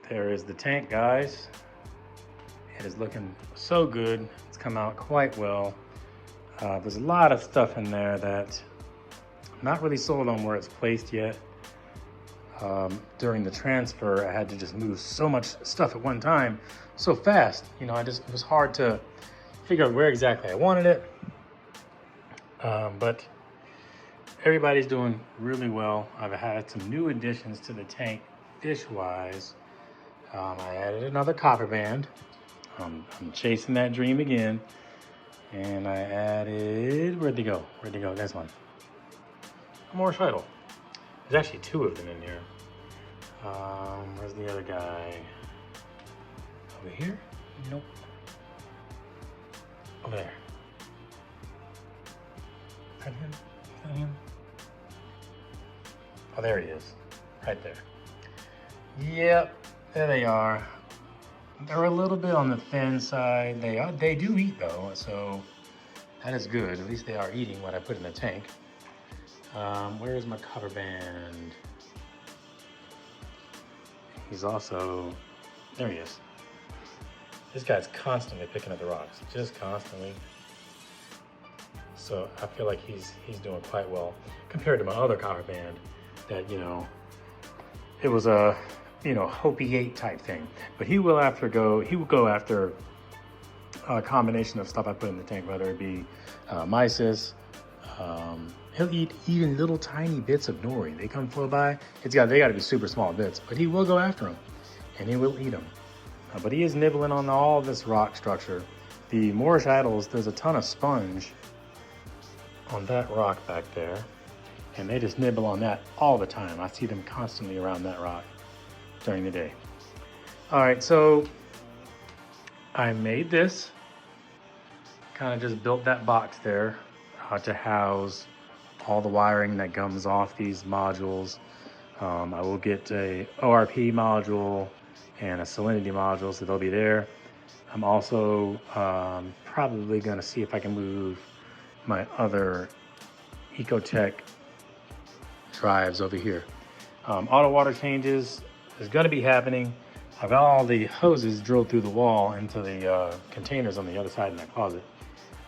There is the tank, guys. It is looking so good. It's come out quite well. There's a lot of stuff in there that I'm not really sold on where it's placed yet. During the transfer, I had to just move so much stuff at one time so fast. You know, it was hard to figure out where exactly I wanted it. But everybody's doing really well. I've had some new additions to the tank fish-wise. I added another copper band. I'm chasing that dream again. And I added, where'd they go? There's one. More shuttle. There's actually two of them in here. Where's the other guy? Over here? Nope. Over there. Is that him? Is that him? Oh, there he is. Right there. Yep, there they are. They're a little bit on the thin side. They do eat though, so that is good. At least they are eating what I put in the tank. Where is my cover band? He's also, there he is. This guy's constantly picking up the rocks, just constantly. So I feel like he's doing quite well compared to my other copper band that, you know, it was a, you know, Hopi 8 type thing. But he will go after a combination of stuff I put in the tank, whether it be mysis. He'll eat even little tiny bits of nori. They come flow by. They got to be super small bits, but he will go after them, and he will eat them. But he is nibbling on all this rock structure. The Moorish idols, there's a ton of sponge on that rock back there, and they just nibble on that all the time. I see them constantly around that rock during the day. All right, so I made this, kind of just built that box there to house all the wiring that comes off these modules. I will get a ORP module and a salinity module, so they'll be there. I'm also probably gonna see if I can move my other Ecotech drives over here. Auto water changes is gonna be happening. I've got all the hoses drilled through the wall into the containers on the other side in that closet.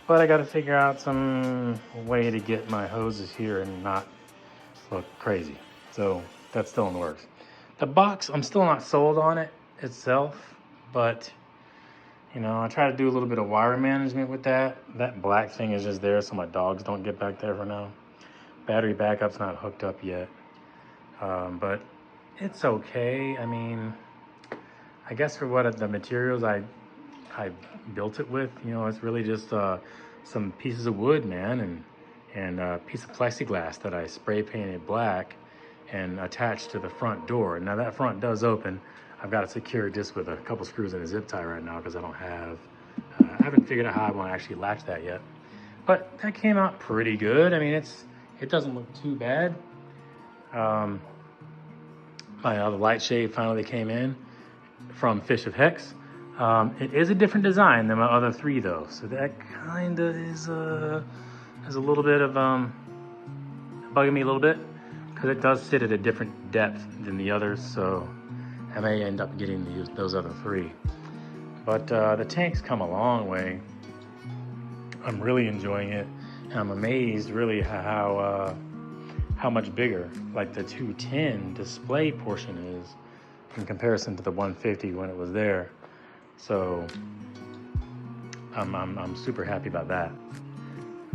But I gotta figure out some way to get my hoses here and not look crazy. So that's still in the works. The box, I'm still not sold on it itself, but you know, I try to do a little bit of wire management with that. That black thing is just there so my dogs don't get back there for now. Battery backup's not hooked up yet, but it's okay. I mean, I guess for what the materials I built it with, you know, it's really just some pieces of wood, man, and a piece of plexiglass that I spray painted black and attached to the front door. Now that front does open. I've got it secured just with a couple screws and a zip tie right now because I don't have, I haven't figured out how I want to actually latch that yet. But that came out pretty good. I mean, it doesn't look too bad. My other light shade finally came in from Fish of Hex. It is a different design than my other three though. So that kind of is a little bit of, bugging me a little bit because it does sit at a different depth than the others. So I may end up getting to use those other three. But the tank's come a long way. I'm really enjoying it. And I'm amazed really how much bigger like the 210 display portion is in comparison to the 150 when it was there. So I'm super happy about that.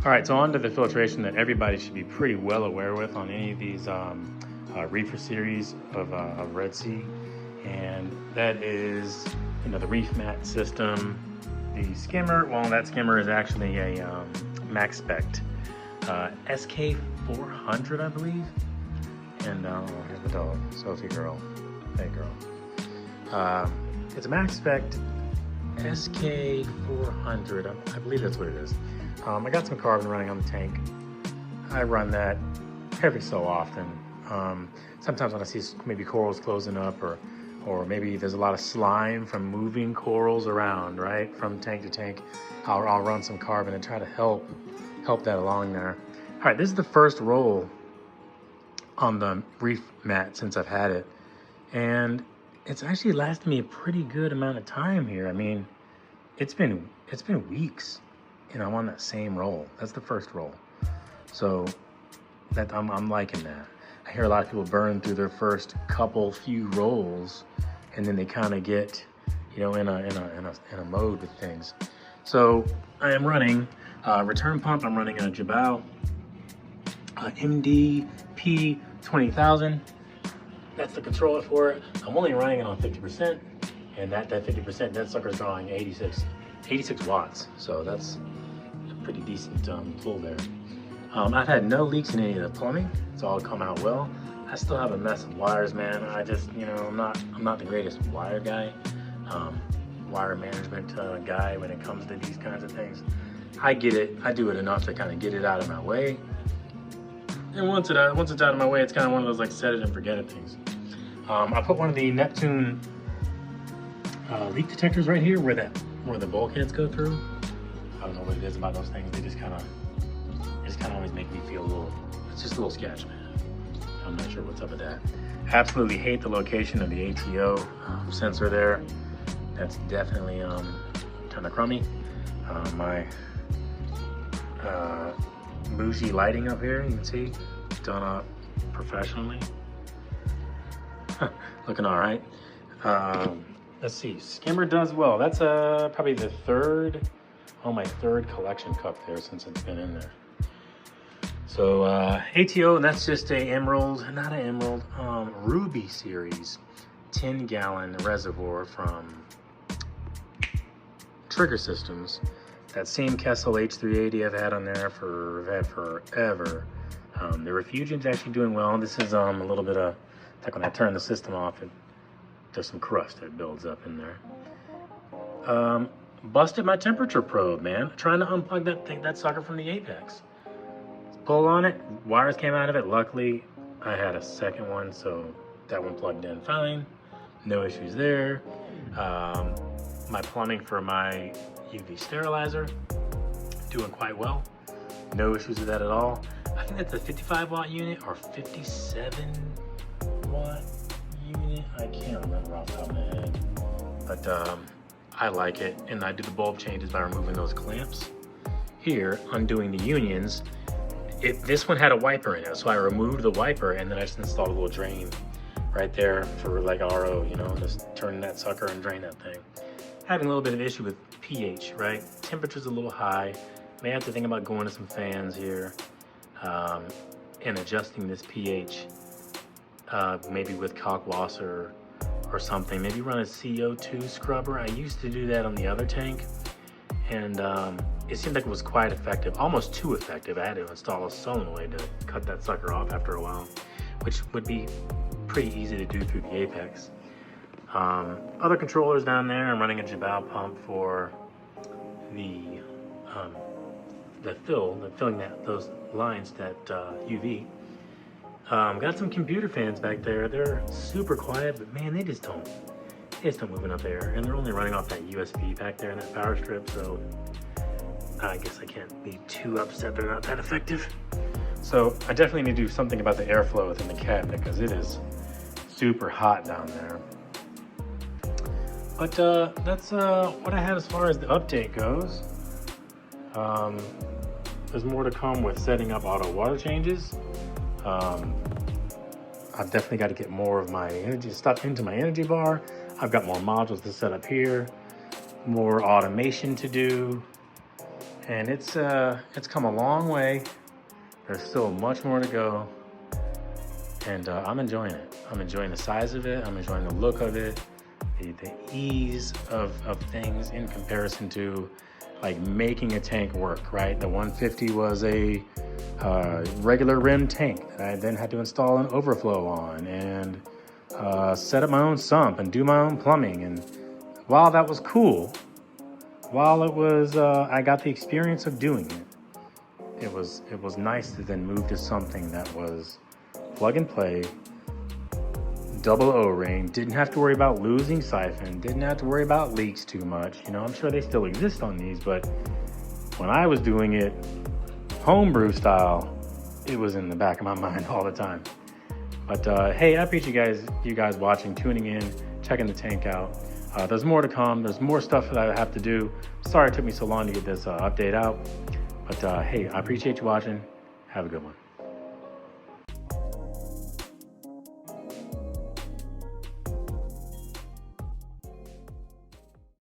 All right, so on to the filtration that everybody should be pretty well aware with on any of these reefer series of Red Sea. And that is, you know, the reef mat system, the skimmer. Well, that skimmer is actually a max spec SK400, I believe. And here's the dog, Sophie girl. Hey girl. It's a max spec SK400. I believe that's what it is. I got some carbon running on the tank. I run that every so often. Sometimes when I see maybe corals closing up or maybe there's a lot of slime from moving corals around, right? From tank to tank, I'll run some carbon and try to help that along there. All right, this is the first roll on the reef mat since I've had it. And it's actually lasted me a pretty good amount of time here. I mean, it's been weeks, and I'm on that same roll. That's the first roll, so that I'm liking that. I hear a lot of people burn through their first few rolls, and then they kind of get, you know, in a mode with things. So I am running return pump. I'm running a Jebao MDP 20,000. That's the controller for it. I'm only running it on 50%, and that 50%, that sucker's drawing 86 watts. So that's a pretty decent pull there. I've had no leaks in any of the plumbing. It's all come out well. I still have a mess of wires, man. I just, you know, I'm not the greatest wire guy, wire management guy when it comes to these kinds of things. I get it. I do it enough to kind of get it out of my way. And once it's out of my way, it's kind of one of those like set it and forget it things. I put one of the Neptune leak detectors right here where the bulkheads go through. I don't know what it is about those things. They just kind of always make me feel a little. It's just a little sketch, man. I'm not sure what's up with that. Absolutely hate the location of the ATO sensor there. That's definitely kind of crummy. My bougie lighting up here, you can see, done up professionally. Looking all right. Let's see, skimmer does well. That's probably the my third collection cup there since it's been in there. So ATO, and that's just Ruby series 10-gallon reservoir from Trigger Systems. That same Kessel H380 I've had on there forever. The Refusion's actually doing well. This is a little bit of, like when I turn the system off, there's some crust that builds up in there. Busted my temperature probe, man. Trying to unplug that sucker from the apex. Pull on it, wires came out of it. Luckily, I had a second one, so that one plugged in fine. No issues there. My plumbing for my UV sterilizer, doing quite well. No issues with that at all. I think that's a 55 watt unit or 57 watt unit. I can't remember off the top of my head, but I like it. And I do the bulb changes by removing those clamps. Here, undoing the unions. This one had a wiper in it, so I removed the wiper and then I just installed a little drain right there for like RO, you know, just turn that sucker and drain that thing. Having a little bit of issue with pH, right? Temperature's a little high. May have to think about going to some fans here and adjusting this pH, maybe with Kalkwasser or something. Maybe run a CO2 scrubber. I used to do that on the other tank, and it seemed like it was quite effective, almost too effective. I had to install a solenoid to cut that sucker off after a while, which would be pretty easy to do through the apex. Other controllers down there, I'm running a Jebao pump for the filling those lines, that UV. Got some computer fans back there. They're super quiet, but man, they just don't move enough air, and they're only running off that USB back there in that power strip, so I guess I can't be too upset they're not that effective. So I definitely need to do something about the airflow within the cabinet because it is super hot down there. But that's what I have as far as the update goes. There's more to come with setting up auto water changes. I've definitely got to get more of my energy stuff into my energy bar. I've got more modules to set up here, more automation to do, and it's come a long way. There's still much more to go, and I'm enjoying it. I'm enjoying the size of it. I'm enjoying the look of it, the ease of things in comparison to like making a tank work, right? The 150 was a regular rim tank that I then had to install an overflow on and set up my own sump and do my own plumbing. And while that was cool, while it was, I got the experience of doing it, it was nice to then move to something that was plug and play, double O-ring, didn't have to worry about losing siphon, didn't have to worry about leaks too much. You know, I'm sure they still exist on these, but when I was doing it homebrew style, it was in the back of my mind all the time. But hey, I appreciate you guys watching, tuning in, checking the tank out. There's more to come. There's more stuff that I have to do. Sorry it took me so long to get this update out. But hey, I appreciate you watching. Have a good one.